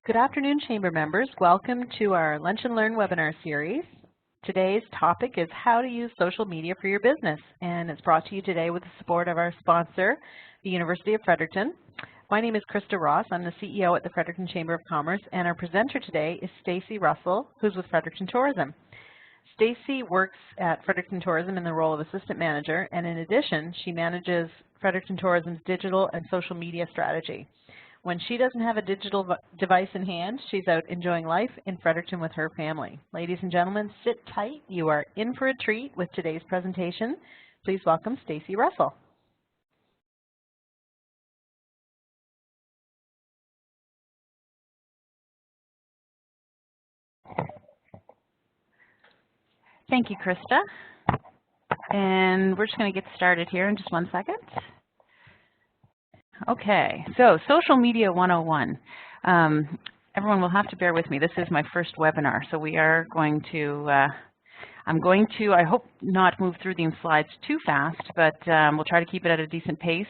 Good afternoon, Chamber members. Welcome to our Lunch and Learn webinar series. Today's topic is how to use social media for your business, and it's brought to you today with the support of our sponsor, the University of Fredericton. My name is Krista Ross. I'm the CEO at the Fredericton Chamber of Commerce, and our presenter today is Stacey Russell, who's with Fredericton Tourism. Stacey works at Fredericton Tourism in the role of assistant manager, and in addition, she manages Fredericton Tourism's digital and social media strategy. When she doesn't have a digital device in hand, she's out enjoying life in Fredericton with her family. Ladies and gentlemen, sit tight. You are in for a treat with today's presentation. Please welcome Stacey Russell. Thank you, Krista. And we're just going to get started here in just 1 second. Okay, so Social Media 101. Everyone will have to bear with me. This is my first webinar, so we are going to, I'm going to, I hope not move through these slides too fast, but we'll try to keep it at a decent pace.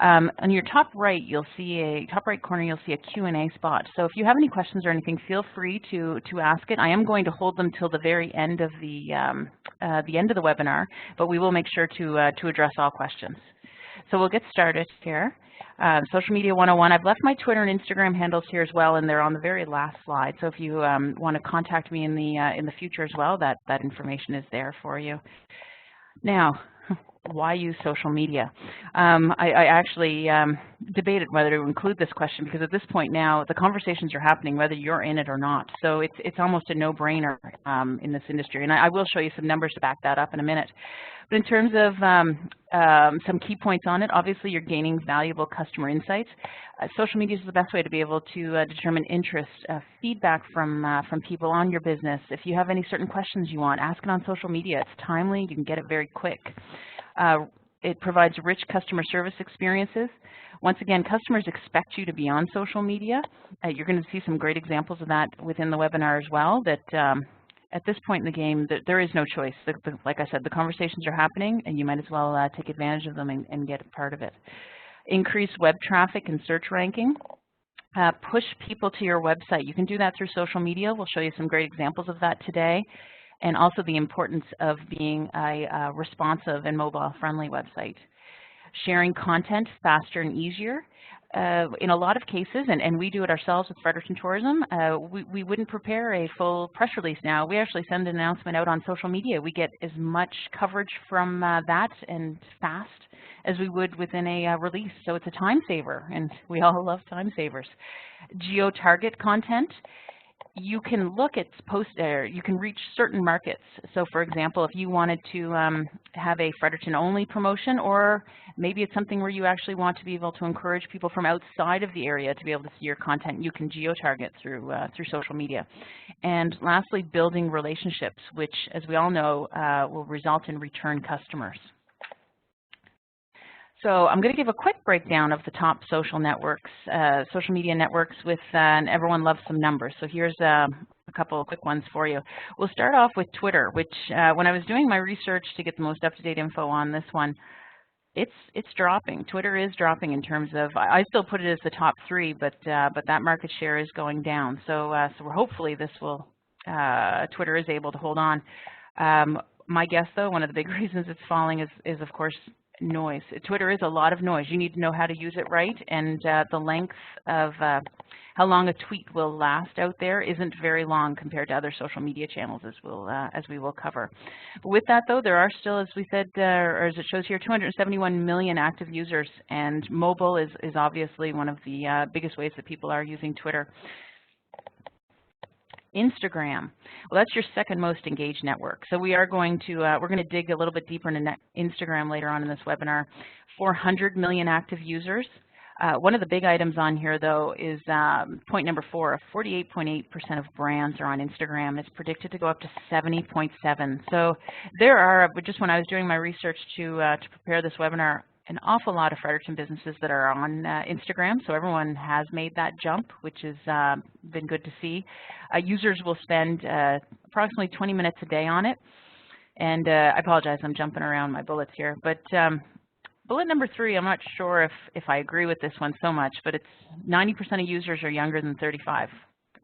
On your top right, you'll see top right corner, you'll see a Q&A spot. So if you have any questions or anything, feel free to ask it. I am going to hold them till the very end of the webinar, but we will make sure to address all questions. So we'll get started here. Social Media 101. I've left my Twitter and Instagram handles here as well, and they're on the very last slide. So if you want to contact me in the future as well, that information is there for you. Now, why use social media? I actually debated whether to include this question because at this point now the conversations are happening whether you're in it or not. So it's almost a no-brainer in this industry, and I will show you some numbers to back that up in a minute. But in terms of some key points on it, obviously you're gaining valuable customer insights. Social media is the best way to be able to determine interest, feedback from people on your business. If you have any certain questions you want, ask it on social media. It's timely, you can get it very quick. It provides rich customer service experiences. Once again, customers expect you to be on social media. You're going to see some great examples of that within the webinar as well, that at this point in the game, there is no choice. Like I said, the conversations are happening, and you might as well take advantage of them and get a part of it. Increase web traffic and search ranking. Push people to your website. You can do that through social media. We'll show you some great examples of that today. And also the importance of being a responsive and mobile-friendly website. Sharing content faster and easier. In a lot of cases, and we do it ourselves with Fredericton Tourism, we wouldn't prepare a full press release now. We actually send an announcement out on social media. We get as much coverage from that and fast as we would within a release. So it's a time saver, and we all love time savers. Geo-target content. You can look at you can reach certain markets. So for example, if you wanted to have a Fredericton-only promotion, or maybe it's something where you actually want to be able to encourage people from outside of the area to be able to see your content, you can geo-target through social media. And lastly, building relationships, which, as we all know, will result in return customers. So I'm going to give a quick breakdown of the top social networks, social media networks with, and everyone loves some numbers. So here's a couple of quick ones for you. We'll start off with Twitter, which when I was doing my research to get the most up-to-date info on this one, it's dropping. Twitter is dropping in terms of, I still put it as the top 3, but that market share is going down. So we're hopefully this will, Twitter is able to hold on. My guess though, one of the big reasons it's falling is of course, noise. Twitter is a lot of noise. You need to know how to use it right, and the length of how long a tweet will last out there isn't very long compared to other social media channels, as we will cover. But with that though, there are still, as we said, or as it shows here, 271 million active users, and mobile is obviously one of the biggest ways that people are using Twitter. Instagram. Well, that's your second most engaged network. So we are going to we're going to dig a little bit deeper into Instagram later on in this webinar. 400 million active users. One of the big items on here, though, is point number 4. 48.8% of brands are on Instagram. It's predicted to go up to 70.7%. So there are, just when I was doing my research to prepare this webinar, an awful lot of Fredericton businesses that are on Instagram, so everyone has made that jump, which has been good to see. Users will spend approximately 20 minutes a day on it, and I apologize, I'm jumping around my bullets here, but bullet number 3, I'm not sure if I agree with this one so much, but it's 90% of users are younger than 35.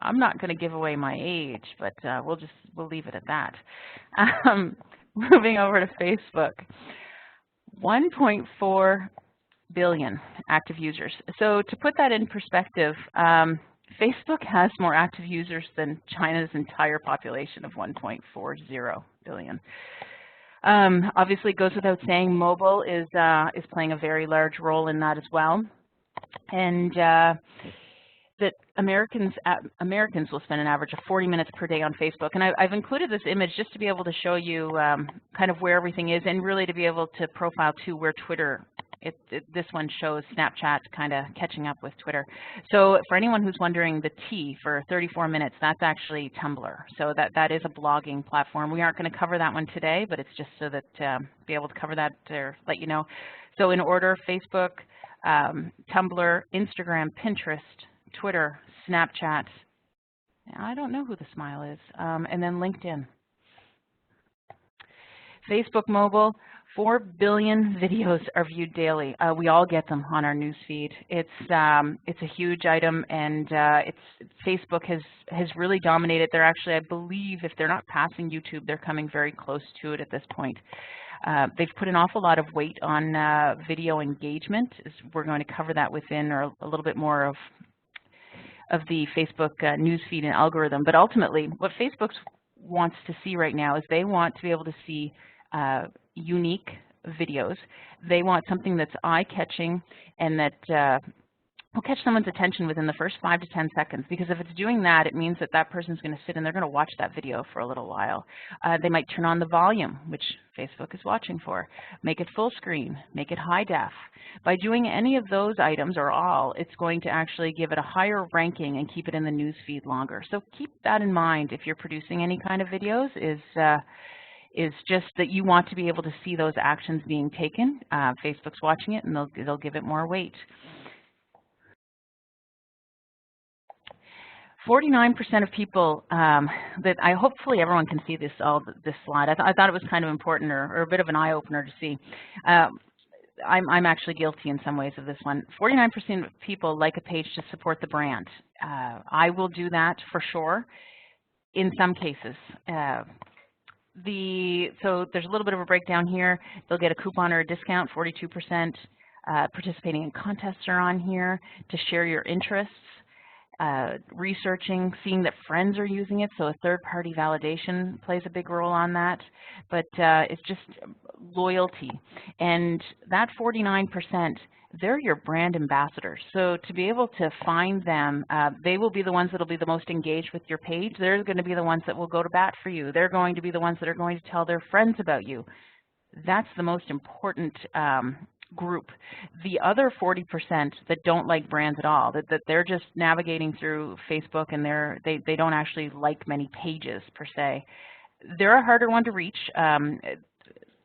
I'm not going to give away my age, but we'll leave it at that. Moving over to Facebook, 1.4 billion active users. So to put that in perspective, Facebook has more active users than China's entire population of 1.40 billion. Obviously, it goes without saying, mobile is playing a very large role in that as well, and that Americans will spend an average of 40 minutes per day on Facebook. And I've included this image just to be able to show you kind of where everything is, and really to be able to profile to where Twitter. This one shows Snapchat kind of catching up with Twitter. So for anyone who's wondering, the T for 34 minutes, that's actually Tumblr. So that is a blogging platform. We aren't going to cover that one today, but it's just so that be able to cover that or let you know. So in order: Facebook, Tumblr, Instagram, Pinterest, Twitter, Snapchat. I don't know who the smile is. And then LinkedIn. Facebook mobile. 4 billion videos are viewed daily. We all get them on our news feed. It's a huge item, and Facebook has really dominated. They're actually, I believe, if they're not passing YouTube, they're coming very close to it at this point. They've put an awful lot of weight on video engagement. We're going to cover that within, or a little bit more of the Facebook news feed and algorithm. But ultimately, what Facebook wants to see right now is they want to be able to see unique videos. They want something that's eye-catching and that will catch someone's attention within the first 5 to 10 seconds, because if it's doing that, it means that that person's going to sit and they're going to watch that video for a little while. They might turn on the volume, which Facebook is watching for, make it full screen, make it high def. By doing any of those items, or all, it's going to actually give it a higher ranking and keep it in the news feed longer. So keep that in mind if you're producing any kind of videos, is just that you want to be able to see those actions being taken. Facebook's watching it, and they'll give it more weight. 49% of people that hopefully everyone can see this slide. I thought it was kind of important, or a bit of an eye opener to see. I'm actually guilty in some ways of this one. 49% of people like a page to support the brand. I will do that for sure in some cases. So there's a little bit of a breakdown here. They'll get a coupon or a discount, 42%. Participating in contests are on here. To share your interests. Researching, seeing that friends are using it, so a third-party validation plays a big role on that. But it's just loyalty. And that 49%, they're your brand ambassadors. So to be able to find them, they will be the ones that will be the most engaged with your page. They're going to be the ones that will go to bat for you. They're going to be the ones that are going to tell their friends about you. That's the most important group. The other 40% that don't like brands at all, that they're just navigating through Facebook and they don't actually like many pages per se, they're a harder one to reach.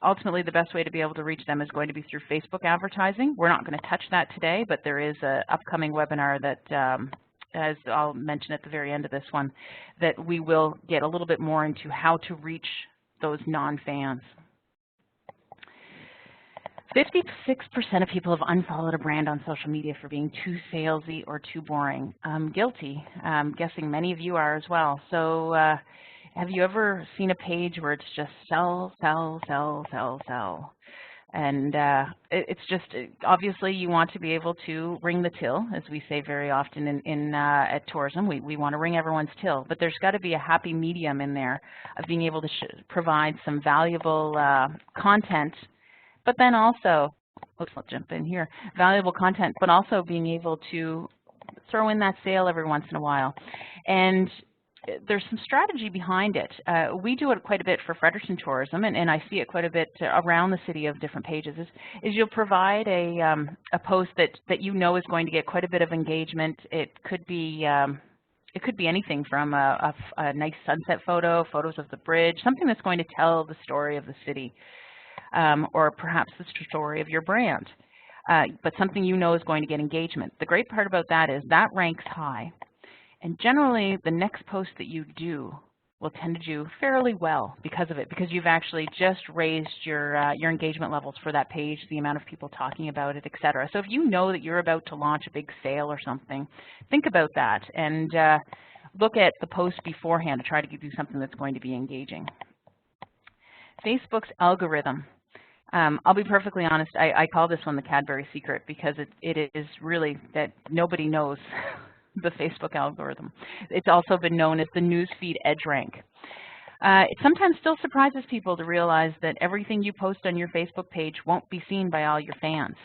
Ultimately, the best way to be able to reach them is going to be through Facebook advertising. We're not going to touch that today, but there is an upcoming webinar that, as I'll mention at the very end of this one, that we will get a little bit more into how to reach those non-fans. 56% of people have unfollowed a brand on social media for being too salesy or too boring. I'm guilty. I'm guessing many of you are as well. So have you ever seen a page where it's just sell, sell, sell, sell, sell? And it's just, obviously you want to be able to ring the till, as we say very often at tourism. We want to ring everyone's till, but there's got to be a happy medium in there of being able to provide some valuable content. But then also, oops, I'll jump in here, valuable content, but also being able to throw in that sale every once in a while. And there's some strategy behind it. We do it quite a bit for Fredericton Tourism, and I see it quite a bit around the city of different pages, is you'll provide a post that you know is going to get quite a bit of engagement. It could be anything from a nice sunset photo, photos of the bridge, something that's going to tell the story of the city. Or perhaps the story of your brand, but something you know is going to get engagement. The great part about that is that ranks high, and generally the next post that you do will tend to do fairly well because of it, because you've actually just raised your engagement levels for that page, the amount of people talking about it, etc. So if you know that you're about to launch a big sale or something, think about that and look at the post beforehand to try to give you something that's going to be engaging. Facebook's algorithm. I'll be perfectly honest, I call this one the Cadbury secret because it is really that nobody knows the Facebook algorithm. It's also been known as the newsfeed EdgeRank. It sometimes still surprises people to realize that everything you post on your Facebook page won't be seen by all your fans.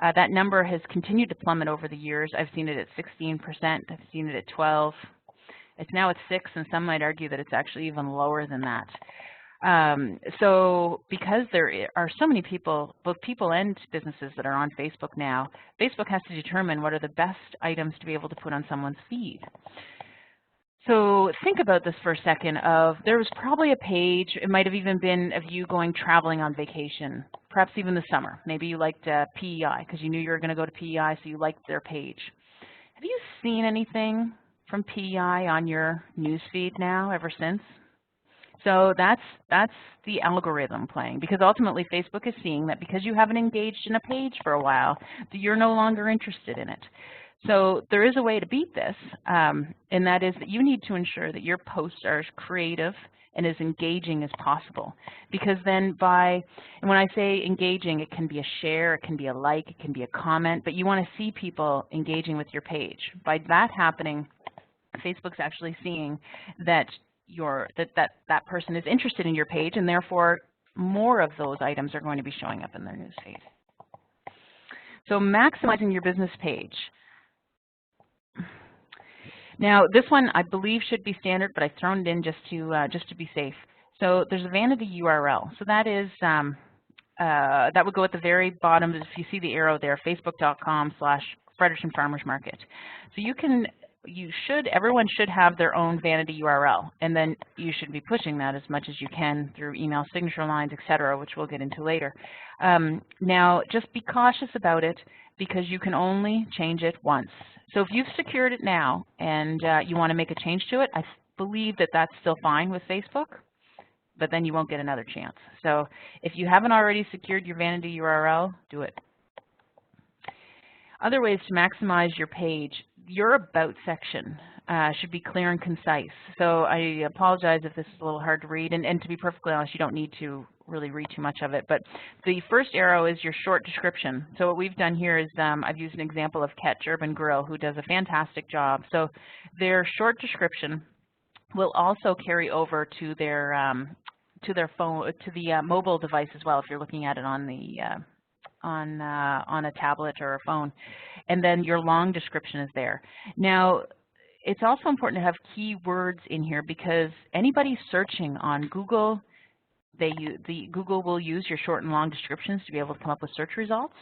That number has continued to plummet over the years. I've seen it at 16%, I've seen it at 12%. It's now at 6%, and some might argue that it's actually even lower than that. So because there are so many people, both people and businesses that are on Facebook now, Facebook has to determine what are the best items to be able to put on someone's feed. So think about this for a second there was probably a page, it might have even been of you going traveling on vacation, perhaps even the summer. Maybe you liked PEI because you knew you were going to go to PEI, so you liked their page. Have you seen anything from PEI on your newsfeed now ever since? So that's the algorithm playing, because ultimately Facebook is seeing that because you haven't engaged in a page for a while, that you're no longer interested in it. So there is a way to beat this, and that is that you need to ensure that your posts are as creative and as engaging as possible. Because then and when I say engaging, it can be a share, it can be a like, it can be a comment, but you want to see people engaging with your page. By that happening, Facebook's actually seeing that that person is interested in your page, and therefore more of those items are going to be showing up in their newsfeed. So maximizing your business page. Now this one I believe should be standard, but I've thrown it in just to be safe. So there's a vanity URL. So that is that would go at the very bottom. If you see the arrow there, facebook.com/Fredericton Farmers Market. So everyone should have their own vanity URL, and then you should be pushing that as much as you can through email signature lines, etc., which we'll get into later. Now, just be cautious about it because you can only change it once. So if you've secured it now and you want to make a change to it, I believe that that's still fine with Facebook, but then you won't get another chance. So if you haven't already secured your vanity URL, do it. Other ways to maximize your page. Your About section should be clear and concise. So I apologize if this is a little hard to read, and to be perfectly honest, you don't need to really read too much of it. But the first arrow is your short description. So what we've done here is I've used an example of Ketch Urban Grill, who does a fantastic job. So their short description will also carry over to their phone, to the mobile device as well, if you're looking at it on the on a tablet or a phone, and then your long description is there. Now, it's also important to have keywords in here because anybody searching on Google, Google will use your short and long descriptions to be able to come up with search results.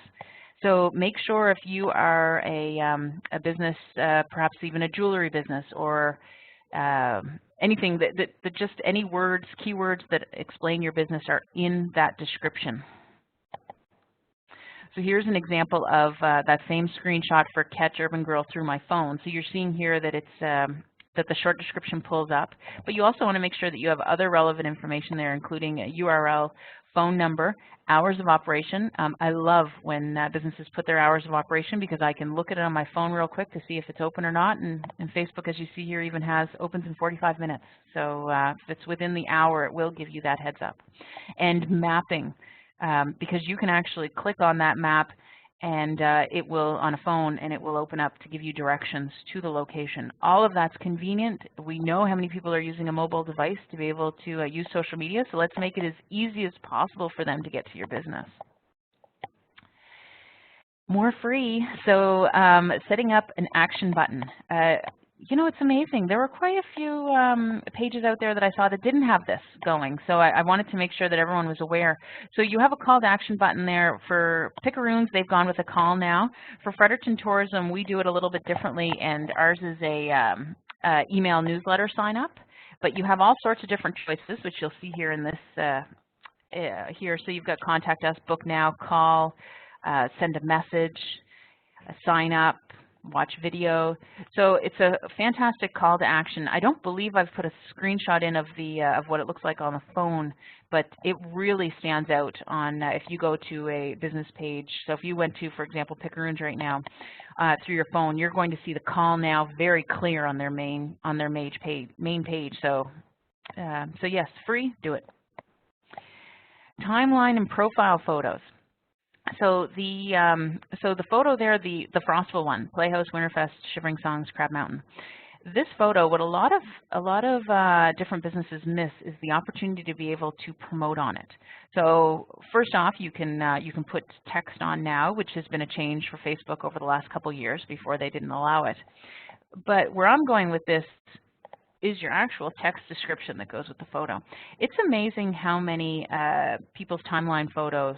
So make sure if you are a business, perhaps even a jewelry business, or anything that just any words, keywords that explain your business are in that description. So here's an example of that same screenshot for Ketch Urban Grill through my phone. So you're seeing here that it's that the short description pulls up, but you also want to make sure that you have other relevant information there, including a URL, phone number, hours of operation. I love when businesses put their hours of operation because I can look at it on my phone real quick to see if it's open or not, and Facebook, as you see here, even has opens in 45 minutes. So if it's within the hour, it will give you that heads up. And mapping. Because you can actually click on that map and it will, on a phone, and it will open up to give you directions to the location. All of that's convenient. We know how many people are using a mobile device to be able to use social media, so let's make it as easy as possible for them to get to your business. More free, so setting up an action button. You know, it's amazing. There were quite a few pages out there that I saw that didn't have this going, so I wanted to make sure that everyone was aware. So you have a call to action button there. For Picaroons, they've gone with a call now. For Fredericton Tourism, we do it a little bit differently, and ours is a email newsletter sign up. But you have all sorts of different choices, which you'll see here in this here. So you've got contact us, book now, call, send a message, sign up, watch video. So it's a fantastic call to action. I don't believe I've put a screenshot in of what it looks like on the phone, but it really stands out on if you go to a business page. So if you went to, for example, Picaroons right now through your phone, you're going to see the call now very clear on their main page. So so yes, free, do it. Timeline and profile photos. So the photo there, the Frostville one, Playhouse, Winterfest, Shivering Songs, Crab Mountain. This photo, what a lot of different businesses miss is the opportunity to be able to promote on it. So first off, you can put text on now, which has been a change for Facebook over the last couple years. Before they didn't allow it. But where I'm going with this is your actual text description that goes with the photo. It's amazing how many people's timeline photos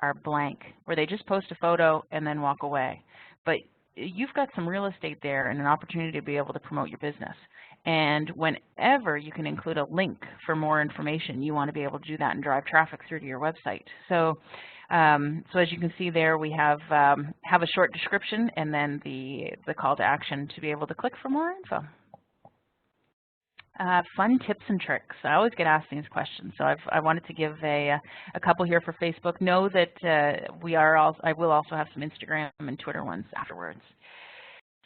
are blank, where they just post a photo and then walk away. But you've got some real estate there and an opportunity to be able to promote your business. And whenever you can include a link for more information, you want to be able to do that and drive traffic through to your website. So, so as you can see there, we have a short description and then the call to action to be able to click for more info. Fun tips and tricks. I always get asked these questions, so I wanted to give a couple here for Facebook. Know that I will also have some Instagram and Twitter ones afterwards.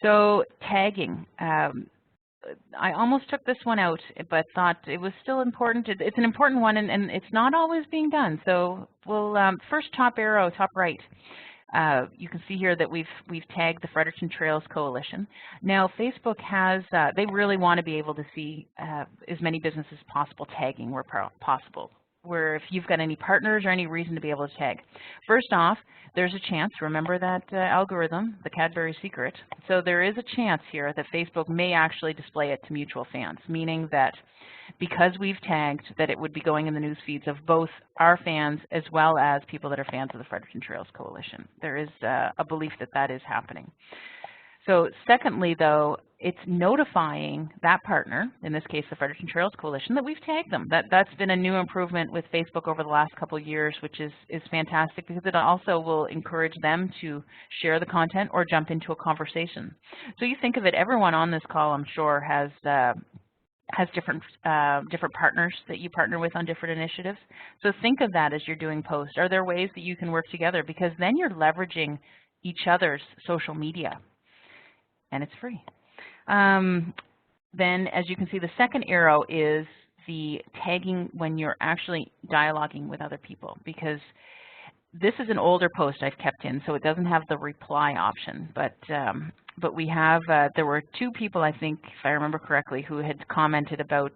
So tagging. I almost took this one out, but thought it was still important. It's an important one, and it's not always being done. So we'll first top arrow, top right. You can see here that we've tagged the Fredericton Trails Coalition. Now Facebook has, they really want to be able to see as many businesses as possible tagging where possible, where if you've got any partners or any reason to be able to tag. First off, there's a chance, remember that algorithm, the Cadbury secret, so there is a chance here that Facebook may actually display it to mutual fans, meaning that because we've tagged that it would be going in the news feeds of both our fans as well as people that are fans of the Fredericton Trails Coalition. There is a belief that that is happening. So secondly, though, it's notifying that partner, in this case the Fredericton Trails Coalition, that we've tagged them. That's been a new improvement with Facebook over the last couple of years, which is fantastic because it also will encourage them to share the content or jump into a conversation. So you think of it, everyone on this call, I'm sure, has different partners that you partner with on different initiatives. So think of that as you're doing posts. Are there ways that you can work together? Because then you're leveraging each other's social media, and it's free. Then, as you can see, the second arrow is the tagging when you're actually dialoguing with other people, because this is an older post I've kept in, so it doesn't have the reply option, but we have, there were two people, I think, if I remember correctly, who had commented about,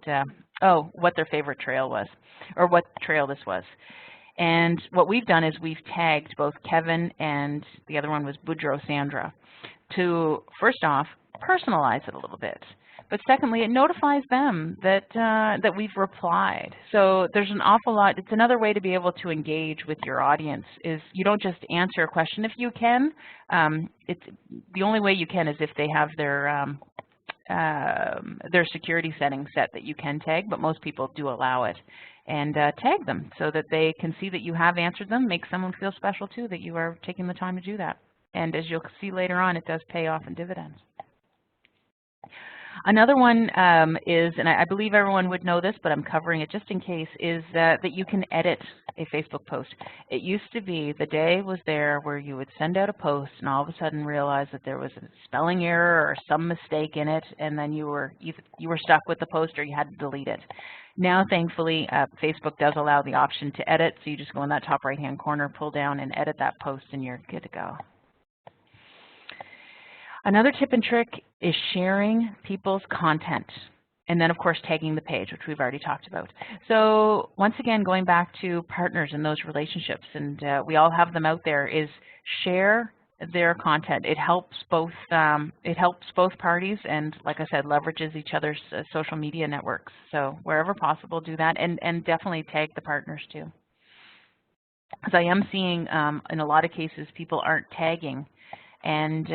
what their favorite trail was, or what trail this was. And what we've done is we've tagged both Kevin and the other one was Boudreaux Sandra to, first off, personalize it a little bit. But secondly, it notifies them that that we've replied. So there's an awful lot. It's another way to be able to engage with your audience. Is you don't just answer a question if you can. It's the only way you can is if they have their security settings set that you can tag. But most people do allow it, and tag them so that they can see that you have answered them. Make someone feel special too that you are taking the time to do that. And as you'll see later on, it does pay off in dividends. Another one is, and I believe everyone would know this, but I'm covering it just in case, is that you can edit a Facebook post. It used to be the day was there where you would send out a post and all of a sudden realize that there was a spelling error or some mistake in it, and then you were stuck with the post or you had to delete it. Now, thankfully, Facebook does allow the option to edit, so you just go in that top right-hand corner, pull down, and edit that post, and you're good to go. Another tip and trick is sharing people's content, and then, of course, tagging the page, which we've already talked about. So once again, going back to partners and those relationships, and we all have them out there, is share their content. It helps both parties, and like I said, leverages each other's social media networks. So wherever possible, do that, and definitely tag the partners too. Because I am seeing in a lot of cases people aren't tagging, and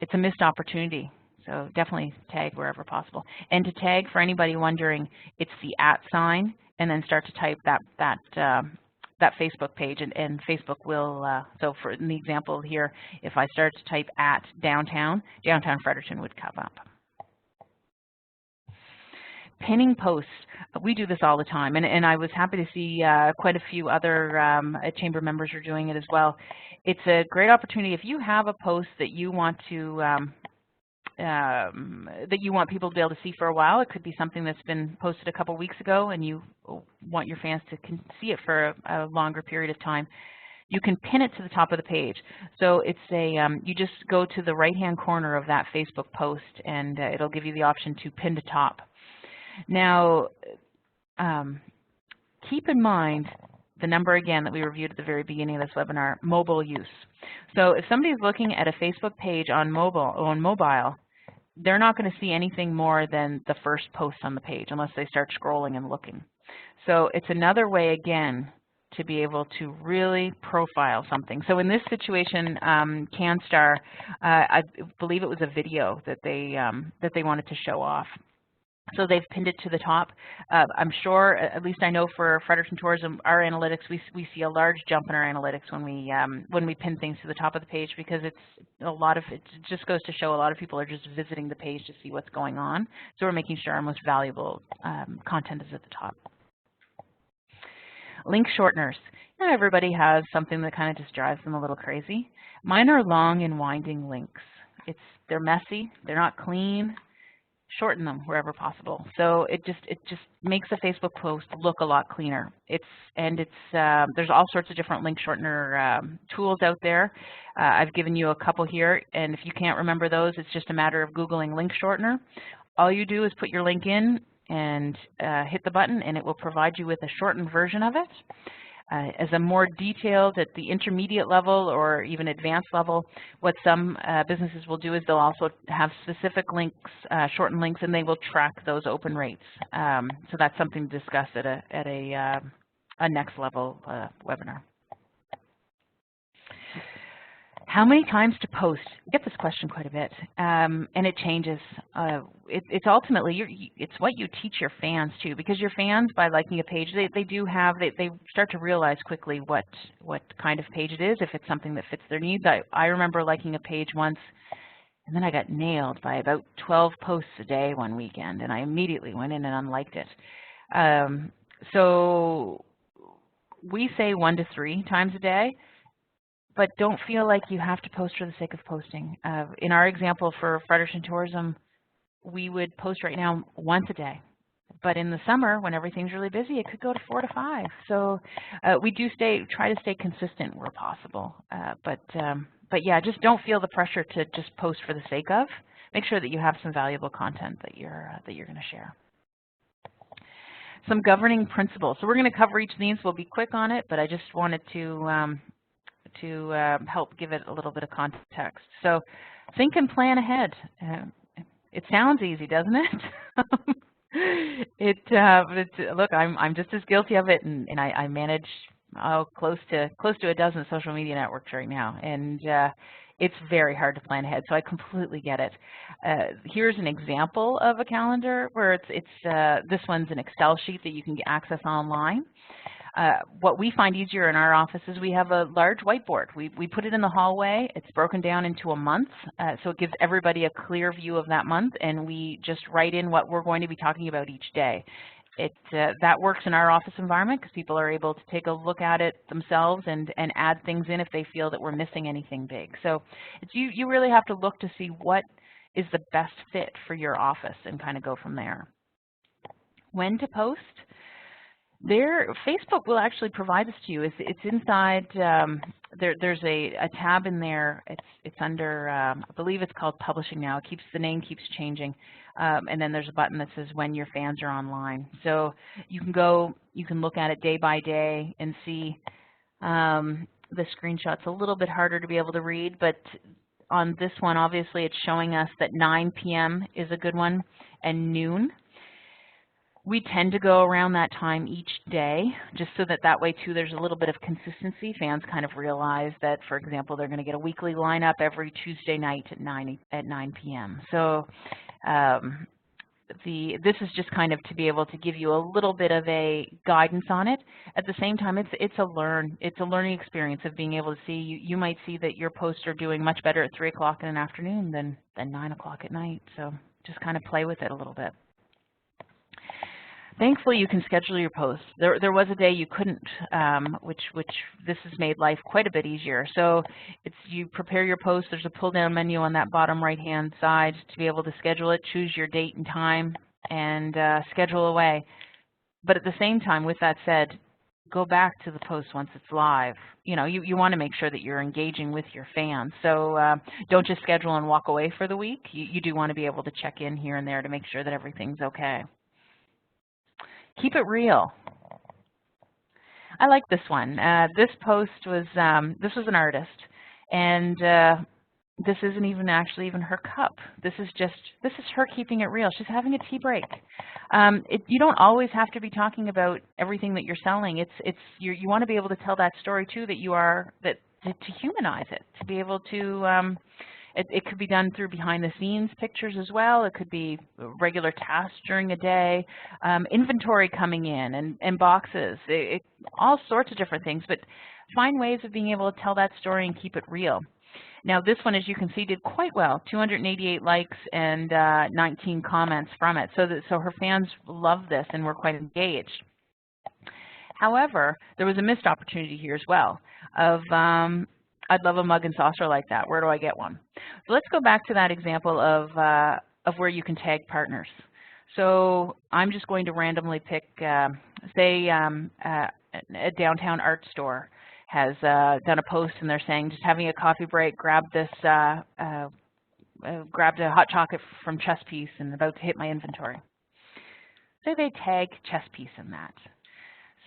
it's a missed opportunity. So definitely tag wherever possible. And to tag, for anybody wondering, it's the @ sign, and then start to type that that Facebook page, and Facebook will, so for in the example here, if I start to type at downtown Fredericton would come up. Pinning posts, we do this all the time, and I was happy to see quite a few other chamber members are doing it as well. It's a great opportunity if you have a post that you want to people to be able to see for a while. It could be something that's been posted a couple weeks ago and you want your fans to see it for a longer period of time. You can pin it to the top of the page. So it's you just go to the right-hand corner of that Facebook post and it'll give you the option to pin to top. Now, keep in mind the number again that we reviewed at the very beginning of this webinar, mobile use. So if somebody's looking at a Facebook page on mobile, they're not going to see anything more than the first post on the page unless they start scrolling and looking. So it's another way, again, to be able to really profile something. So in this situation, CanStar, I believe it was a video that they wanted to show off. So they've pinned it to the top. I'm sure, at least I know for Fredericton Tourism, our analytics, we see a large jump in our analytics when we pin things to the top of the page, because it just goes to show a lot of people are just visiting the page to see what's going on. So we're making sure our most valuable content is at the top. Link shorteners. Now everybody has something that kind of just drives them a little crazy. Mine are long and winding links. They're messy. They're not clean. Shorten them wherever possible. So it just makes a Facebook post look a lot cleaner. There's all sorts of different link shortener tools out there. I've given you a couple here, and if you can't remember those, it's just a matter of Googling link shortener. All you do is put your link in and hit the button, and it will provide you with a shortened version of it. As a more detailed, at the intermediate level or even advanced level, what some businesses will do is they'll also have specific links, shortened links, and they will track those open rates. So that's something to discuss at a next level webinar. How many times to post? I get this question quite a bit, and it changes. It's ultimately, it's what you teach your fans too, because your fans, by liking a page, they start to realize quickly what kind of page it is, if it's something that fits their needs. I remember liking a page once, and then I got nailed by about 12 posts a day one weekend, and I immediately went in and unliked it. So we say 1 to 3 times a day. But don't feel like you have to post for the sake of posting. In our example for Fredericton Tourism, we would post right now once a day. But in the summer, when everything's really busy, it could go to 4 to 5. So we do try to stay consistent where possible. But yeah, just don't feel the pressure to just post for the sake of. Make sure that you have some valuable content that you're going to share. Some governing principles. So we're going to cover each of these. We'll be quick on it, but I just wanted to help give it a little bit of context. So think and plan ahead. It sounds easy, doesn't it? Look, I'm just as guilty of it, and I manage close to a dozen social media networks right now, and it's very hard to plan ahead. So I completely get it. Here's an example of a calendar where this one's an Excel sheet that you can access online. What we find easier in our office is we have a large whiteboard. We put it in the hallway. It's broken down into a month, so it gives everybody a clear view of that month, and we just write in what we're going to be talking about each day. That works in our office environment because people are able to take a look at it themselves and add things in if they feel that we're missing anything big. So you really have to look to see what is the best fit for your office and kind of go from there. When to post? Facebook will actually provide this to you. It's inside. There's a tab in there. It's under. I believe it's called Publishing now. The name keeps changing, and then there's a button that says When Your Fans Are Online. So you can look at it day by day and see the screenshot's a little bit harder to be able to read, but on this one, obviously, it's showing us that 9 p.m. is a good one and noon. We tend to go around that time each day, just so that way, too, there's a little bit of consistency. Fans kind of realize that, for example, they're going to get a weekly lineup every Tuesday night at 9 p.m. So this is just kind of to be able to give you a little bit of a guidance on it. At the same time, it's a learning experience of being able to see. You might see that your posts are doing much better at 3 o'clock in the afternoon than 9 o'clock at night. So just kind of play with it a little bit. Thankfully, you can schedule your posts. There was a day you couldn't, which this has made life quite a bit easier. So you prepare your post. There's a pull-down menu on that bottom right-hand side to be able to schedule it. Choose your date and time, and schedule away. But at the same time, with that said, go back to the post once it's live. You know, you want to make sure that you're engaging with your fans. So don't just schedule and walk away for the week. You do want to be able to check in here and there to make sure that everything's okay. Keep it real. I like this one. This post was, this was an artist, and this isn't even actually her cup. This is her keeping it real. She's having a tea break. You don't always have to be talking about everything that you're selling. You want to be able to tell that story too, to humanize it, to be able to. It could be done through behind-the-scenes pictures as well. It could be regular tasks during a day, inventory coming in, and boxes, all sorts of different things. But find ways of being able to tell that story and keep it real. Now, this one, as you can see, did quite well. 288 likes and 19 comments from it. So her fans loved this and were quite engaged. However, there was a missed opportunity here as well of I'd love a mug and saucer like that. Where do I get one? So let's go back to that example of where you can tag partners. So I'm just going to randomly pick, say, a downtown art store has done a post, and they're saying, just having a coffee break, grabbed a hot chocolate from Chess Piece and about to hit my inventory. Say they tag Chess Piece in that.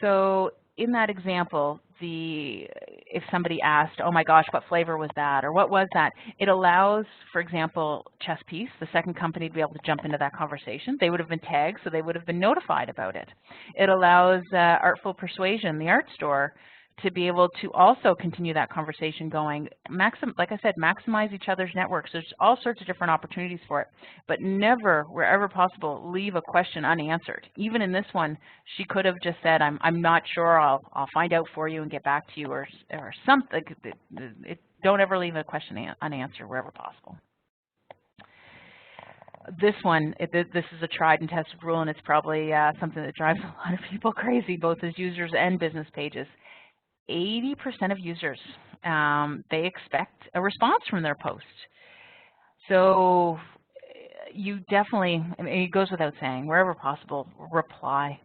So in that example, if somebody asked, oh my gosh, what flavor was that, or what was that, it allows, for example, Chess Piece, the second company, to be able to jump into that conversation. They would have been tagged, so they would have been notified about it. It allows Artful Persuasion, the art store, to be able to also continue that conversation going. Like I said, maximize each other's networks. There's all sorts of different opportunities for it, but never, wherever possible, leave a question unanswered. Even in this one, she could have just said, I'm not sure, I'll find out for you and get back to you, or something. Don't ever leave a question unanswered wherever possible. This one, this is a tried and tested rule, and it's probably something that drives a lot of people crazy, both as users and business pages. 80% of users, they expect a response from their post. So you definitely, I mean, it goes without saying, wherever possible, reply,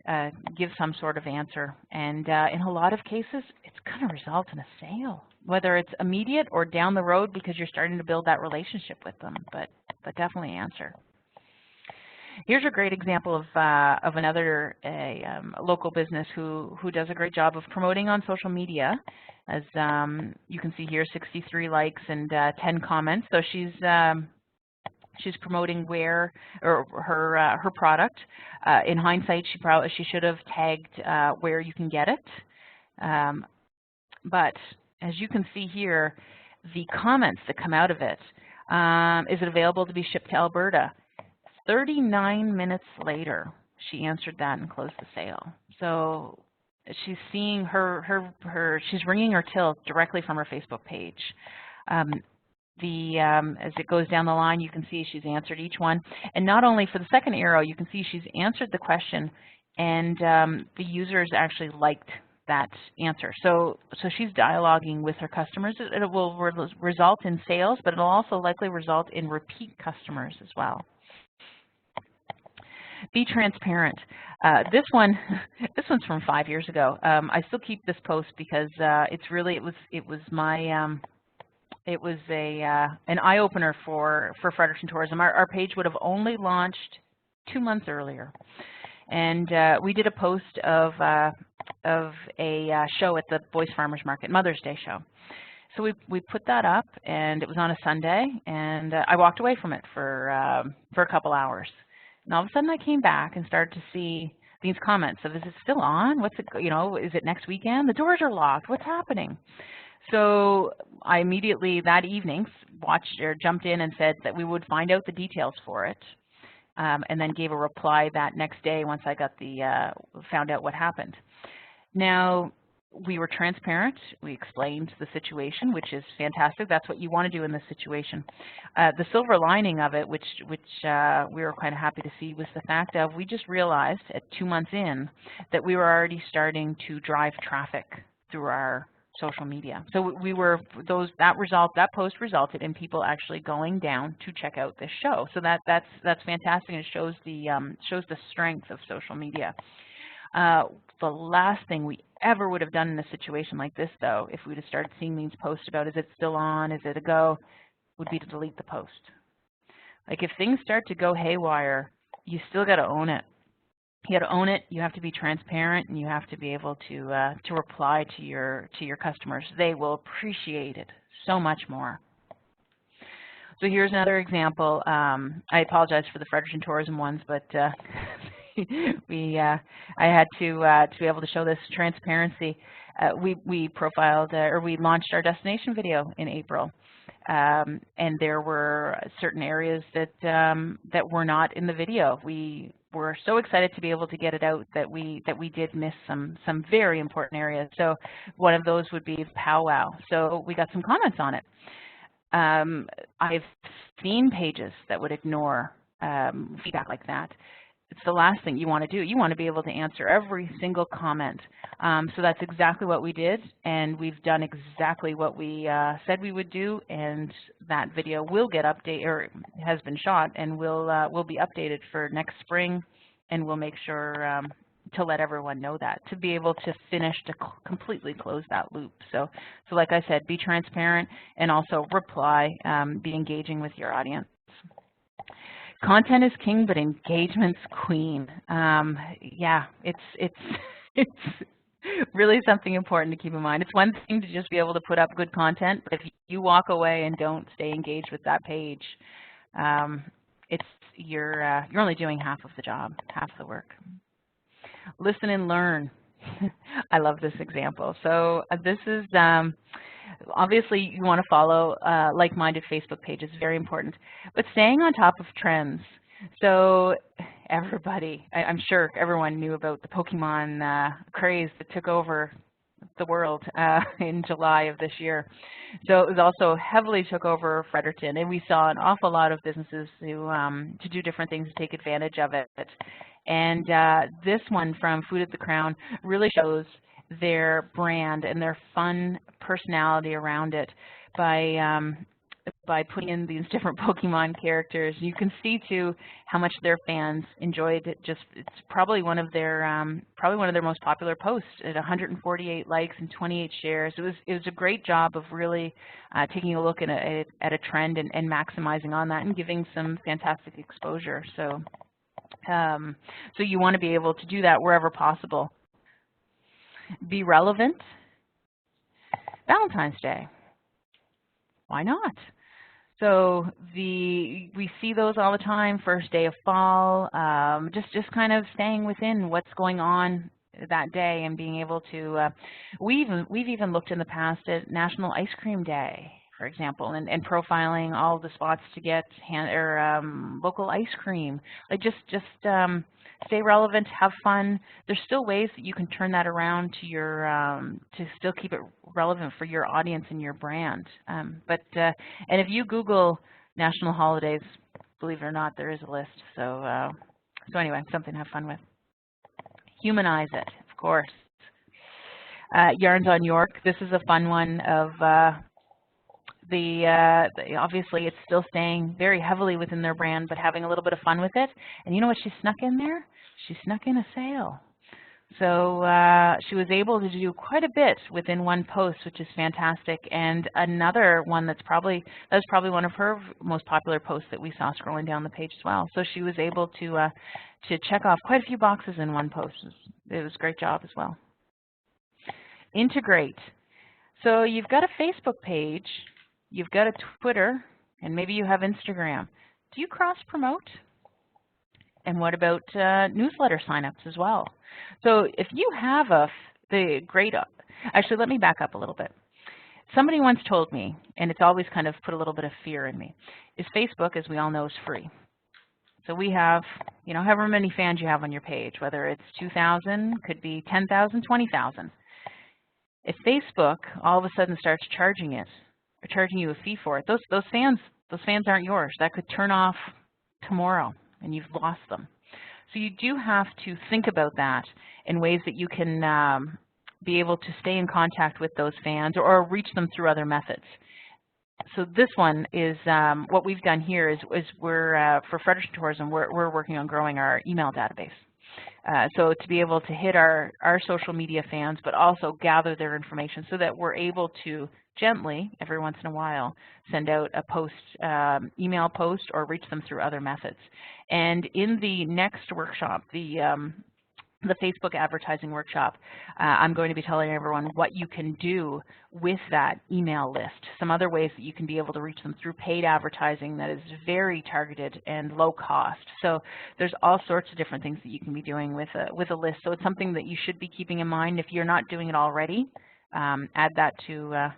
give some sort of answer. And in a lot of cases, it's going to result in a sale, whether it's immediate or down the road because you're starting to build that relationship with them, but definitely answer. Here's a great example of another local business who does a great job of promoting on social media. As you can see here, 63 likes and 10 comments. So she's promoting her product. In hindsight, she should have tagged where you can get it. But as you can see here, the comments that come out of it, is it available to be shipped to Alberta? 39 minutes later, she answered that and closed the sale. So she's seeing she's ringing her till directly from her Facebook page. As it goes down the line, you can see she's answered each one. And not only for the second arrow, you can see she's answered the question, and the users actually liked that answer. So she's dialoguing with her customers. It will result in sales, but it'll also likely result in repeat customers as well. Be transparent. This one's from 5 years ago. I still keep this post because it was an eye opener for Fredericton Tourism. Our page would have only launched 2 months earlier, and we did a post of a show at the Boyce Farmers Market, Mother's Day show. So we put that up, and it was on a Sunday, and I walked away from it for a couple hours. And all of a sudden I came back and started to see these comments of, is it still on? What's it, is it next weekend? The doors are locked. What's happening? So I immediately that evening jumped in and said that we would find out the details for it. and then gave a reply that next day once I got found out what happened. Now, we were transparent. We explained the situation, which is fantastic. That's what you want to do in this situation. The silver lining of it, which we were kind of happy to see, was the fact of we just realized at 2 months in that we were already starting to drive traffic through our social media. So that post resulted in people actually going down to check out this show. So that's fantastic, and it shows the strength of social media. The last thing we ever would have done in a situation like this, though, if we'd have started seeing these posts about is it still on, is it a go, would be to delete the post. Like if things start to go haywire, you still got to own it. You got to own it. You have to be transparent, and you have to be able to reply to your customers. They will appreciate it so much more. So here's another example. I apologize for the Fredericton tourism ones, but I had to be able to show this transparency. We profiled or we launched our destination video in April, and there were certain areas that were not in the video. We were so excited to be able to get it out that we did miss some very important areas. So one of those would be powwow. So we got some comments on it. I've seen pages that would ignore feedback like that. It's the last thing you want to do. You want to be able to answer every single comment. So that's exactly what we did, and we've done exactly what we said we would do, and that video will get updated, or has been shot, and will be updated for next spring, and we'll make sure to let everyone know that, to be able to finish to completely close that loop. So like I said, be transparent and also reply, be engaging with your audience. Content is king, but engagement's queen. Yeah, it's really something important to keep in mind. It's one thing to just be able to put up good content, but if you walk away and don't stay engaged with that page, you're only doing half of the job, half the work. Listen and learn. I love this example. So this is obviously you want to follow like-minded Facebook pages, very important, but staying on top of trends. So everybody, I'm sure everyone knew about the Pokemon craze that took over the world in July of this year. So it was also heavily took over Fredericton, and we saw an awful lot of businesses to do different things to take advantage of it. And this one from Food at the Crown really shows their brand and their fun personality around it by putting in these different Pokemon characters. You can see too how much their fans enjoyed it. It's probably one of their most popular posts at 148 likes and 28 shares. It was a great job of really taking a look at a trend and maximizing on that and giving some fantastic exposure. So you want to be able to do that wherever possible. Be relevant. Valentine's Day. Why not? So we see those all the time. First day of fall. Just kind of staying within what's going on that day and being able to. We've even looked in the past at National Ice Cream Day, for example, and profiling all the spots to get local ice cream. Like just stay relevant, have fun. There's still ways that you can turn that around to your to still keep it relevant for your audience and your brand. And if you Google national holidays, believe it or not, there is a list. So anyway, something to have fun with. Humanize it, of course. Yarns on York. This is a fun one of. Obviously it's still staying very heavily within their brand, but having a little bit of fun with it. And you know what she snuck in there? She snuck in a sale. So she was able to do quite a bit within one post, which is fantastic. And another one that was probably one of her most popular posts that we saw scrolling down the page as well. So she was able to check off quite a few boxes in one post. It was a great job as well. Integrate. So you've got a Facebook page. You've got a Twitter, and maybe you have Instagram. Do you cross-promote? And what about newsletter signups as well? So if you have actually, let me back up a little bit. Somebody once told me, and it's always kind of put a little bit of fear in me, is Facebook, as we all know, is free. So we have, you know, however many fans you have on your page, whether it's 2,000, could be 10,000, 20,000. If Facebook all of a sudden starts charging it, or charging you a fee for it, those fans aren't yours. That could turn off tomorrow, and you've lost them. So you do have to think about that in ways that you can be able to stay in contact with those fans or reach them through other methods. So this one is what we've done here is we're for Fredericton Tourism, we're working on growing our email database. So to be able to hit our social media fans, but also gather their information so that we're able to gently, every once in a while, send out a post, email post, or reach them through other methods. And in the next workshop, the Facebook advertising workshop, I'm going to be telling everyone what you can do with that email list, some other ways that you can be able to reach them through paid advertising that is very targeted and low cost. So there's all sorts of different things that you can be doing with a list. So it's something that you should be keeping in mind. If you're not doing it already, add that to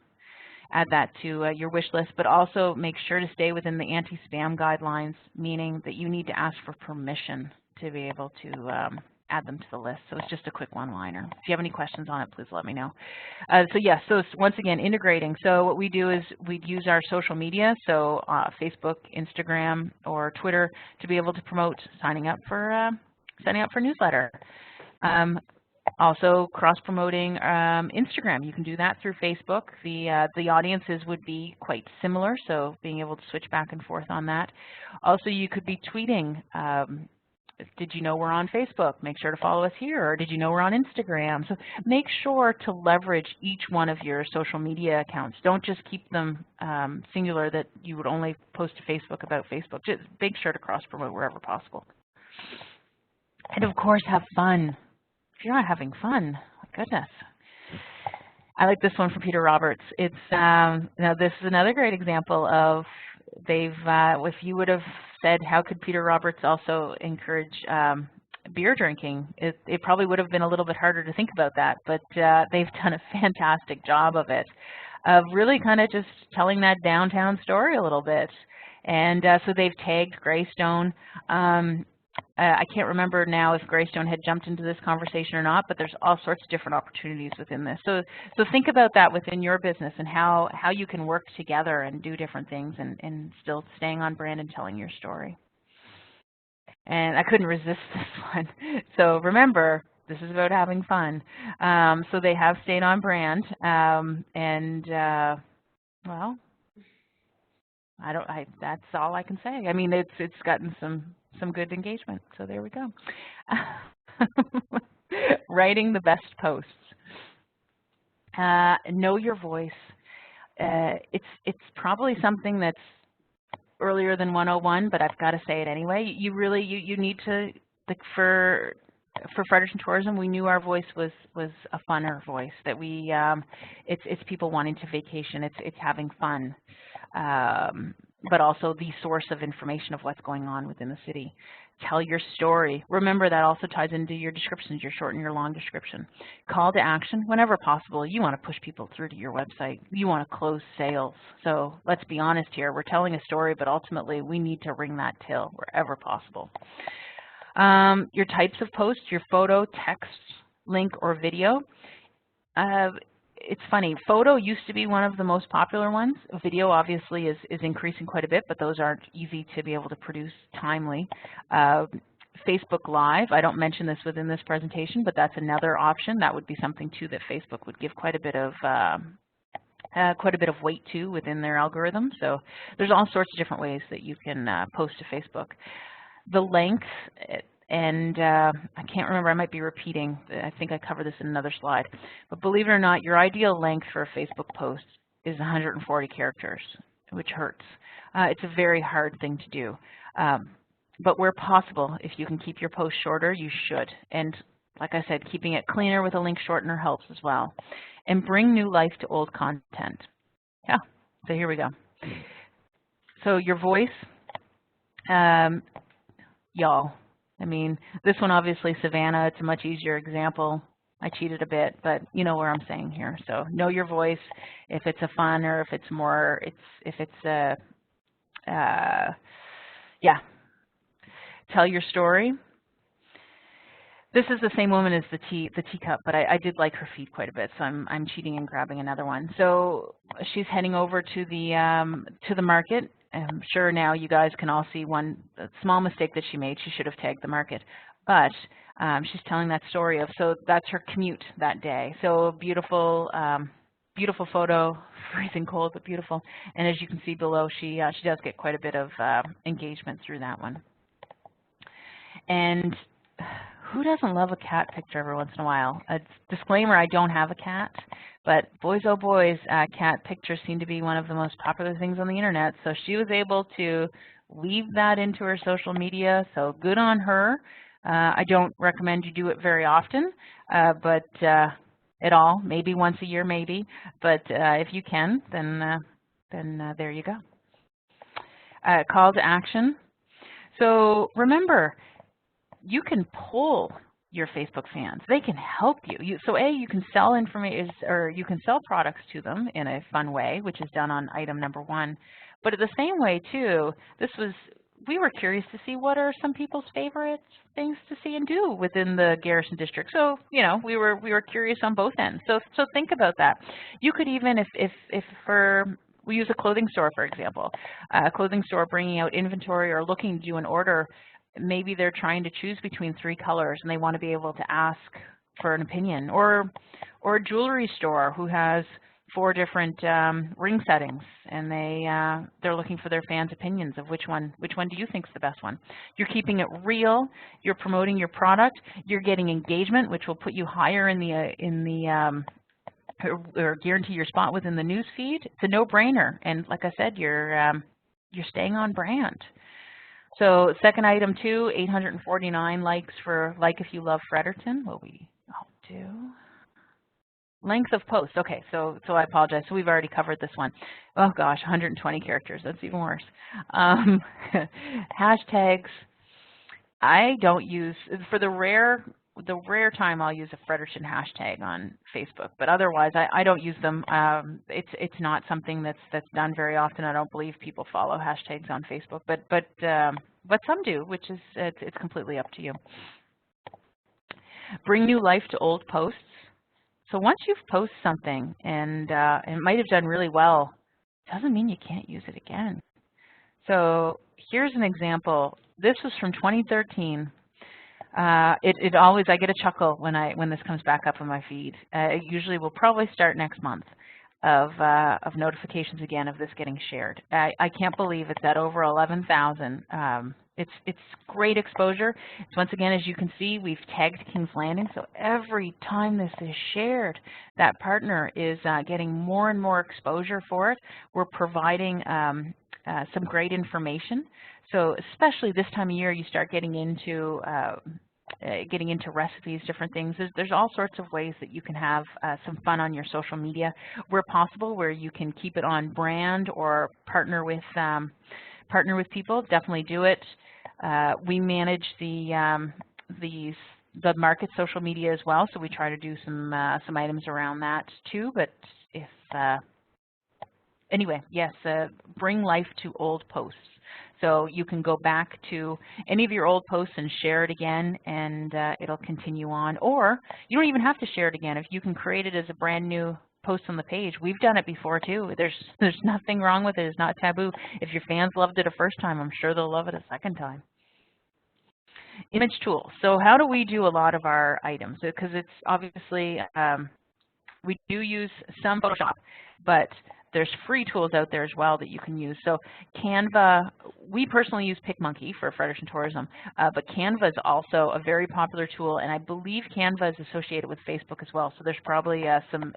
your wish list, but also make sure to stay within the anti-spam guidelines, meaning that you need to ask for permission to be able to add them to the list. So it's just a quick one-liner. If you have any questions on it, please let me know. So yes, so once again, integrating. So what we do is we use our social media, so Facebook, Instagram, or Twitter, to be able to promote signing up for newsletter. Also cross-promoting Instagram. You can do that through Facebook. The audiences would be quite similar, so being able to switch back and forth on that. Also, you could be tweeting. Did you know we're on Facebook? Make sure to follow us here. Or did you know we're on Instagram? So make sure to leverage each one of your social media accounts. Don't just keep them singular, that you would only post to Facebook about Facebook. Just make sure to cross-promote wherever possible. And of course, have fun. If you're not having fun, my goodness. I like this one from Peter Roberts. It's now this is another great example of if you would have said, how could Peter Roberts also encourage beer drinking? It probably would have been a little bit harder to think about that, but they've done a fantastic job of it, of really kind of just telling that downtown story a little bit. And so they've tagged Greystone. I can't remember now if Greystone had jumped into this conversation or not, but there's all sorts of different opportunities within this. So think about that within your business and how you can work together and do different things and still staying on brand and telling your story. And I couldn't resist this one. So remember, this is about having fun. So they have stayed on brand, well, that's all I can say. I mean, it's gotten some good engagement, so there we go. Writing the best posts. Know your voice. It's probably something that's earlier than 101, but I've got to say it anyway. You need to, like for Fredericton Tourism, we knew our voice was a funner voice, that it's people wanting to vacation, it's having fun. But also the source of information of what's going on within the city. Tell your story. Remember, that also ties into your descriptions, your short and your long description. Call to action whenever possible. You want to push people through to your website. You want to close sales. So let's be honest here. We're telling a story, but ultimately we need to ring that till wherever possible. Your types of posts, your photo, text, link, or video. It's funny, photo used to be one of the most popular ones. Video obviously is increasing quite a bit, but those aren't easy to be able to produce timely. Facebook Live, I don't mention this within this presentation, but that's another option. That would be something too that Facebook would give quite a bit of weight to within their algorithm. So there's all sorts of different ways that you can post to Facebook. The length, and I can't remember, I might be repeating, I think I covered this in another slide, but believe it or not, your ideal length for a Facebook post is 140 characters, which hurts. It's a very hard thing to do, but where possible, if you can keep your post shorter, you should. And like I said, keeping it cleaner with a link shortener helps as well. And bring new life to old content. Yeah, so here we go. So your voice, y'all. I mean, this one obviously Savannah, it's a much easier example. I cheated a bit, but you know where I'm saying here. So know your voice. If it's a fun or if it's more, yeah. Tell your story. This is the same woman as the teacup, but I did like her feed quite a bit, so I'm cheating and grabbing another one. So she's heading over to the market. I'm sure now you guys can all see one small mistake that she made. She should have tagged the market, but she's telling that story of, so that's her commute that day. So beautiful, beautiful photo, freezing cold but beautiful. And as you can see below, she does get quite a bit of engagement through that one. And who doesn't love a cat picture every once in a while? A disclaimer, I don't have a cat, but boys, oh boys, cat pictures seem to be one of the most popular things on the internet. So she was able to weave that into her social media, so good on her. I don't recommend you do it very often, but at all, maybe once a year, maybe. But if you can, then there you go. Call to action. So remember, you can pull your Facebook fans. They can help you. So you can sell information, or you can sell products to them in a fun way, which is done on item number 1. But at the same way too, we were curious to see what are some people's favorite things to see and do within the Garrison district. So, you know, we were curious on both ends. So think about that. You could even, if we use a clothing store, for example, a clothing store bringing out inventory or looking to do an order. Maybe they're trying to choose between 3 colors and they want to be able to ask for an opinion, or a jewelry store who has 4 different ring settings, and they're looking for their fans' opinions of which one do you think is the best one. You're keeping it real. You're promoting your product. You're getting engagement, which will put you higher or guarantee your spot within the news feed. It's a no-brainer, and like I said, you're staying on brand. So second item 2, 849 likes for Like If You Love Fredericton. What we all do. Length of post. Okay, so I apologize. So we've already covered this one. Oh gosh, 120 characters. That's even worse. Hashtags. I don't use, for the rare time I'll use a Fredericton hashtag on Facebook, but otherwise I don't use them. It's not something that's done very often. I don't believe people follow hashtags on Facebook, but some do, which is it's completely up to you. Bring new life to old posts. So once you've posted something and it might have done really well, doesn't mean you can't use it again. So here's an example. This was from 2013. It always, I get a chuckle when this comes back up on my feed. It usually will probably start next month of notifications again of this getting shared. I can't believe it's at over 11,000. It's great exposure. It's, once again, as you can see, we've tagged King's Landing, so every time this is shared, that partner is getting more and more exposure for it. We're providing some great information. So especially this time of year, you start getting into recipes, different things. There's all sorts of ways that you can have some fun on your social media where possible, where you can keep it on brand or partner with people. Definitely do it. We manage the market social media as well, so we try to do some items around that too. But if anyway, yes, bring life to old posts. So you can go back to any of your old posts and share it again, and it'll continue on. Or you don't even have to share it again. If you can create it as a brand new post on the page, we've done it before too. There's nothing wrong with it. It's not taboo. If your fans loved it a first time, I'm sure they'll love it a second time. Image tools. So how do we do a lot of our items? Because it's obviously, we do use some Photoshop, but there's free tools out there as well that you can use. So Canva, we personally use PicMonkey for Fredericton Tourism, but Canva is also a very popular tool, and I believe Canva is associated with Facebook as well. So there's probably some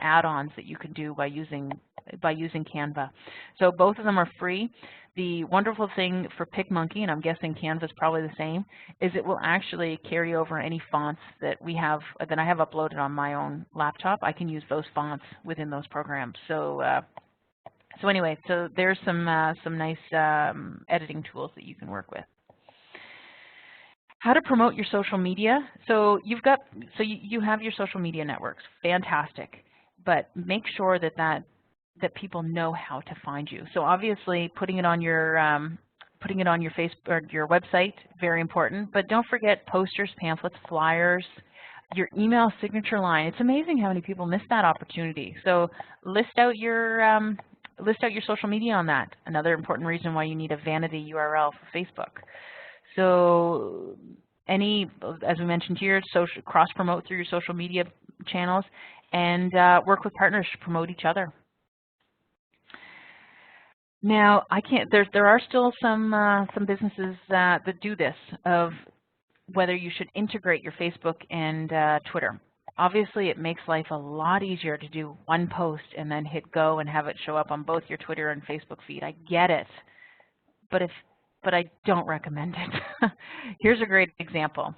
add-ons that you can do by using Canva. So both of them are free. The wonderful thing for PicMonkey, and I'm guessing Canva is probably the same, is it will actually carry over any fonts that I have uploaded on my own laptop. I can use those fonts within those programs. So anyway, so there's some nice editing tools that you can work with. How to promote your social media. So you have your social media networks. Fantastic. But make sure that people know how to find you. So obviously putting it on your putting it on your or your website, very important. But don't forget posters, pamphlets, flyers, your email signature line. It's amazing how many people miss that opportunity. So list out your social media on that. Another important reason why you need a vanity URL for Facebook. So as we mentioned here, cross-promote through your social media channels, and work with partners to promote each other. Now, there are still some businesses that do this, of whether you should integrate your Facebook and Twitter. Obviously, it makes life a lot easier to do one post and then hit go and have it show up on both your Twitter and Facebook feed. I get it, but I don't recommend it. Here's a great example.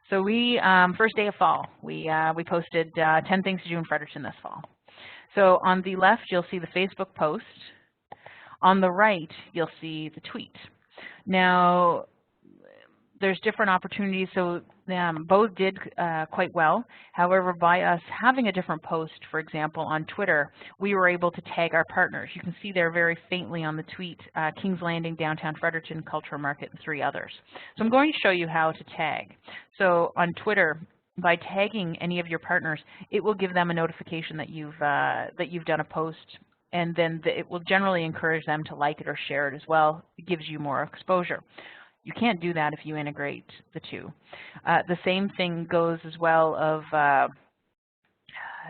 So we, first day of fall, we posted 10 things to do in Fredericton this fall. So on the left, you'll see the Facebook post. On the right, you'll see the tweet. Now, there's different opportunities, so both did quite well. However, by us having a different post, for example, on Twitter, we were able to tag our partners. You can see there very faintly on the tweet, Kings Landing, Downtown Fredericton, Cultural Market, and 3 others. So I'm going to show you how to tag. So on Twitter, by tagging any of your partners, it will give them a notification that you've done a post, and then it will generally encourage them to like it or share it as well. It gives you more exposure. You can't do that if you integrate the two. The same thing goes as well of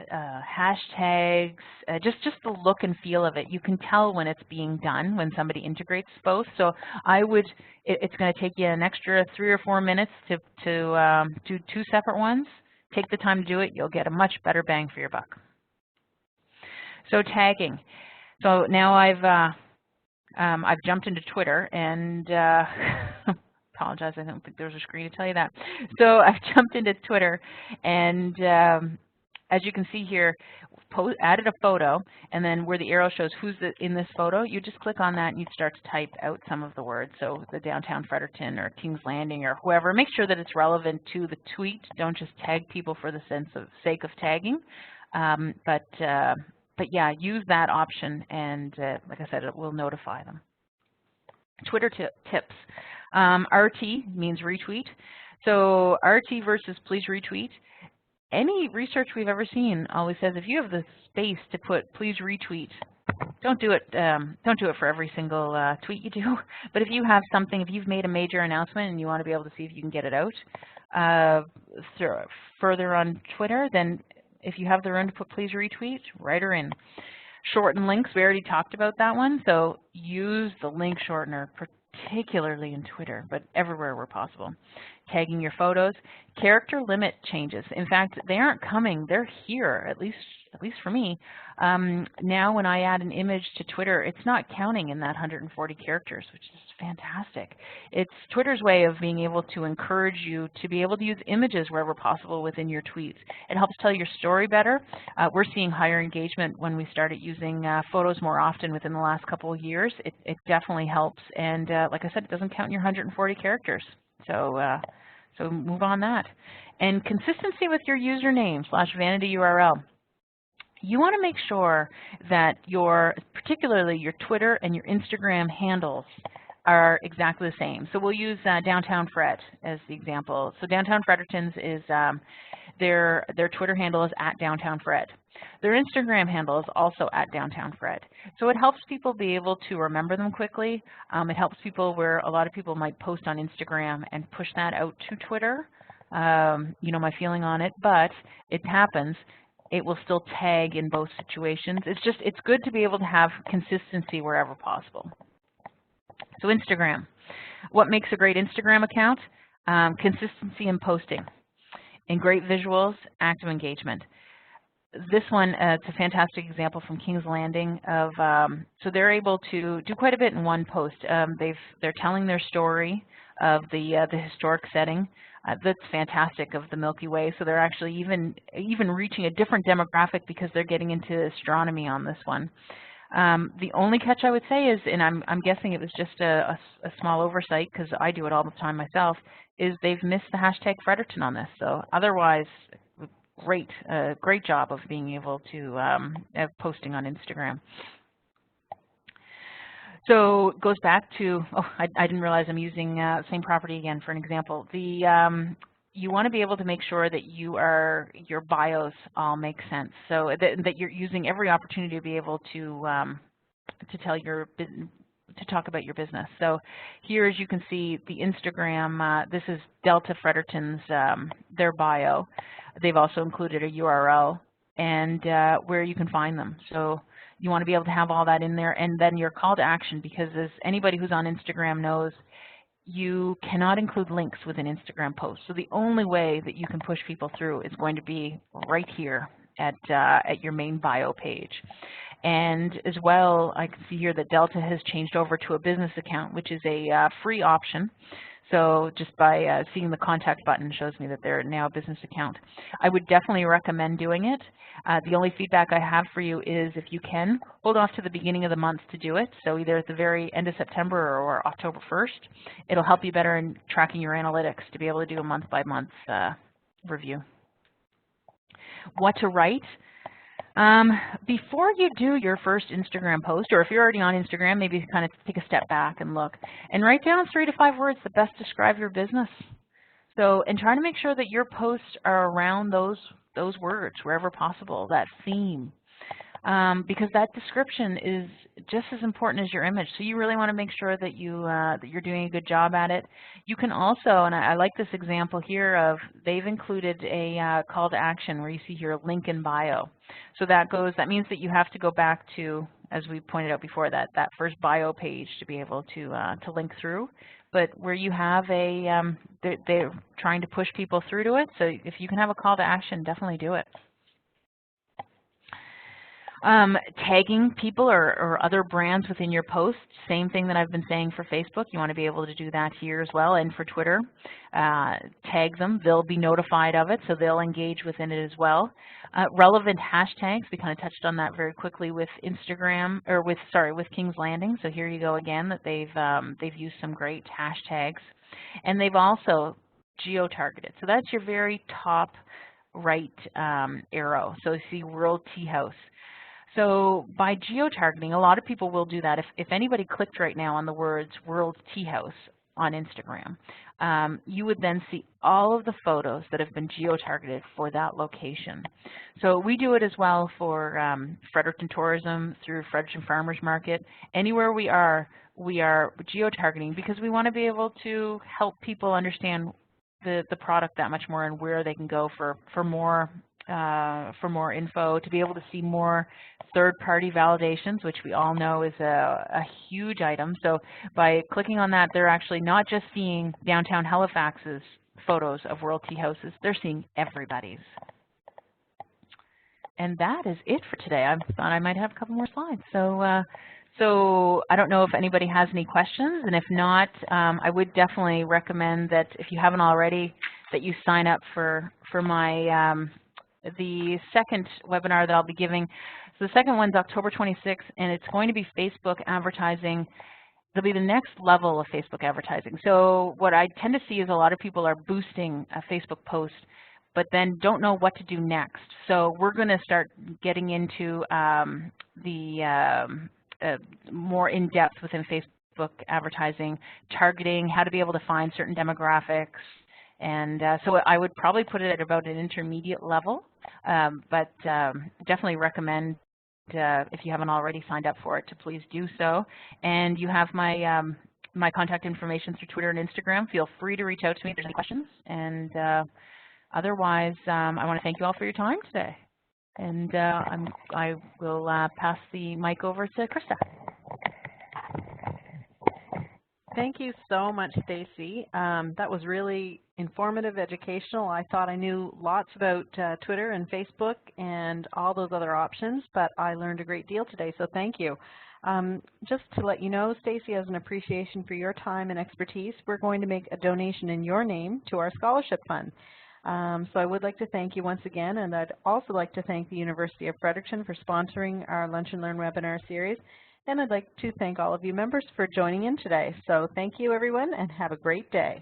hashtags, just the look and feel of it. You can tell when it's being done, when somebody integrates both. So it's going to take you an extra 3 or 4 minutes to do 2 separate ones. Take the time to do it. You'll get a much better bang for your buck. So tagging. So now I've jumped into Twitter, and apologize, I don't think there was a screen to tell you that. So I've jumped into Twitter, and as you can see here, added a photo, and then where the arrow shows who's in this photo, you just click on that and you start to type out some of the words. So the Downtown Fredericton or Kings Landing or whoever. Make sure that it's relevant to the tweet. Don't just tag people for the sake of tagging. But yeah, use that option, and like I said, it will notify them. Twitter tips. RT means retweet. So RT versus please retweet. Any research we've ever seen always says if you have the space to put please retweet, don't do it for every single tweet you do. But if you have something, if you've made a major announcement and you want to be able to see if you can get it out further on Twitter, then if you have the room to put please retweet, write her in. Shorten links, we already talked about that one, so use the link shortener, particularly in Twitter, but everywhere where possible. Tagging your photos. Character limit changes. In fact, they aren't coming, they're here, at least for me. Now when I add an image to Twitter, it's not counting in that 140 characters, which is fantastic. It's Twitter's way of being able to encourage you to be able to use images wherever possible within your tweets. It helps tell your story better. We're seeing higher engagement when we started using photos more often within the last couple of years. It definitely helps, and like I said, it doesn't count in your 140 characters. So move on that. And consistency with your username / vanity URL. You want to make sure that particularly your Twitter and your Instagram handles are exactly the same. So we'll use Downtown Fred as the example. So Downtown Fredericton's is their Twitter handle is @DowntownFred. Their Instagram handle is also @DowntownFred. So it helps people be able to remember them quickly. It helps people where a lot of people might post on Instagram and push that out to Twitter. You know my feeling on it, but it happens. It will still tag in both situations. It's good to be able to have consistency wherever possible. So Instagram. What makes a great Instagram account? Consistency in posting, and great visuals, active engagement. This one, it's a fantastic example from Kings Landing of, so they're able to do quite a bit in one post. They're telling their story of the historic setting. That's fantastic, of the Milky Way. So they're actually even reaching a different demographic because they're getting into astronomy on this one. The only catch I would say is, and I'm guessing it was just a small oversight because I do it all the time myself, is they've missed the hashtag Fredericton on this. So otherwise, great job of being able to have posting on Instagram. So it goes back to, I didn't realize I'm using same property again for an example. You want to be able to make sure that your bios all make sense. So that you're using every opportunity to be able to tell to talk about your business. So here, as you can see, the Instagram, this is Delta Fredericton's, their bio. They've also included a URL and where you can find them. So you want to be able to have all that in there, and then your call to action, because as anybody who's on Instagram knows, you cannot include links with an Instagram post. So the only way that you can push people through is going to be right here at your main bio page. And as well, I can see here that Delta has changed over to a business account, which is a free option. So just by seeing the contact button shows me that they're now a business account. I would definitely recommend doing it. The only feedback I have for you is, if you can, hold off to the beginning of the month to do it. So either at the very end of September or October 1st. It'll help you better in tracking your analytics to be able to do a month-by-month review. What to write? Before you do your first Instagram post, or if you're already on Instagram, maybe kind of take a step back and look and write down 3 to 5 words that best describe your business. So, and try to make sure that your posts are around those words wherever possible, that theme, because that description is just as important as your image. So you really want to make sure that you're doing a good job at it. You can also, and I like this example here of, they've included a call to action where you see here link in bio. So that means that you have to go back to, as we pointed out before, that first bio page to be able to link through. But where you have they're trying to push people through to it. So if you can have a call to action, definitely do it. Tagging people or other brands within your posts, same thing that I've been saying for Facebook. You want to be able to do that here as well, and for Twitter. Tag them. They'll be notified of it, so they'll engage within it as well. Relevant hashtags, we kind of touched on that very quickly with Instagram, or with King's Landing. So here you go again, that they've used some great hashtags. And they've also geo-targeted. So that's your very top right arrow. So you see World Tea House. So by geo-targeting, a lot of people will do that. If anybody clicked right now on the words World Tea House on Instagram, you would then see all of the photos that have been geo-targeted for that location. So we do it as well for Fredericton Tourism, through Fredericton Farmers Market. Anywhere we are geo-targeting, because we want to be able to help people understand the product that much more, and where they can go for more info, to be able to see more third-party validations, which we all know is a huge item. So by clicking on that, they're actually not just seeing downtown Halifax's photos of World Tea Houses, they're seeing everybody's. And that is it for today. I thought I might have a couple more slides. So I don't know if anybody has any questions, and if not, I would definitely recommend that, if you haven't already, that you sign up for my the second webinar that I'll be giving. So the second one's October 26th, and it's going to be Facebook advertising. It'll be the next level of Facebook advertising. So what I tend to see is a lot of people are boosting a Facebook post, but then don't know what to do next. So we're going to start getting into more in-depth within Facebook advertising, targeting, how to be able to find certain demographics. And so I would probably put it at about an intermediate level, but definitely recommend, if you haven't already signed up for it, to please do so. And you have my my contact information through Twitter and Instagram. Feel free to reach out to me if there's any questions. And otherwise, I want to thank you all for your time today. And I will pass the mic over to Krista. Thank you so much, Stacy. That was really informative, educational. I thought I knew lots about Twitter and Facebook and all those other options, but I learned a great deal today, so thank you. Just to let you know, Stacy, as an appreciation for your time and expertise, we're going to make a donation in your name to our scholarship fund. So I would like to thank you once again, and I'd also like to thank the University of Fredericton for sponsoring our Lunch and Learn webinar series. And I'd like to thank all of you members for joining in today. So thank you, everyone, and have a great day.